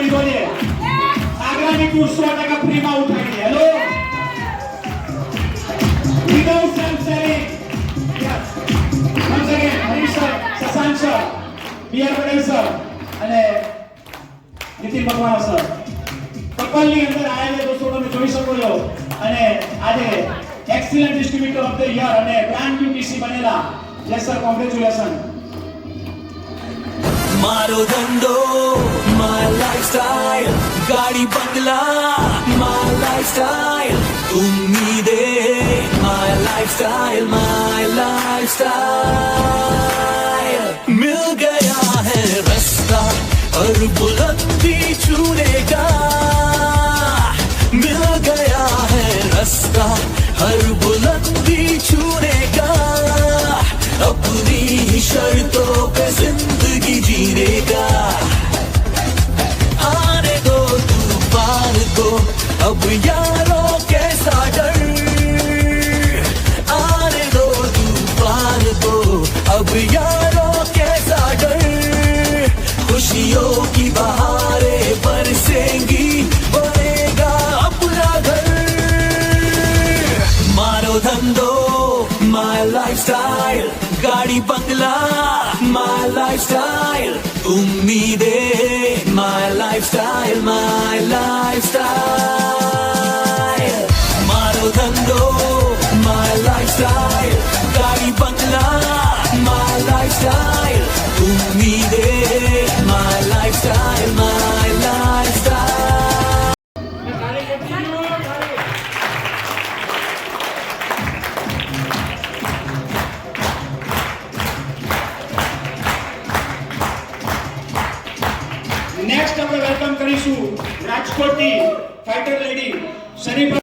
લીધો છે આગ્રાની ટૂર 100% ફ્રીમાં ઉઠાડી. Hello without self selling. Yes once again Harish sir, Shashank sir, BR Patel sir અને નીતિન મકવાણા સર કપલની અંદર આયેલા દોસ્તો તમે જોઈ શકો છો. અને આજે excellent distributor of the year અને બ્રાન્ડ ન્યુ ટીસી બનેલા. Yes sir, congratulation. મારો ધંધો માય લાઈફસ્ટાઈલ, ગાડી બંગલા માય લાઈફસ્ટાઈલ, ઉમ્મીદે માય લાઈફસ્ટાઈલ, માય लाइफस्टाइल मिल गया है रास्ता और बुलंदी छूने का, मिल गया है रास्ता हर बुलंदी छूने का, अपनी शर्तों पे जिंदगी जीने का, आने दो तूफान को अब यारों कैसा डर, आने दो तूफान को अब यारों कैसा डर, खुशियों की बहारें बरसेंगी बनेगा अपना घर, मारो धंधो माय लाइफस्टाइल, गाड़ी बंगला माय लाइफस्टाइल, उम्मीदें माय लाइफस्टाइल, माय लाइफस्टाइल, मारो धंधो माय लाइफस्टाइल, गाड़ी बंगला माय लाइफस्टाइल, उम्मीदें my lifestyle, my lifestyle. Next આપણે વેલકમ કરીશું રાજકોટની ફાઇટર લેડી શરીફ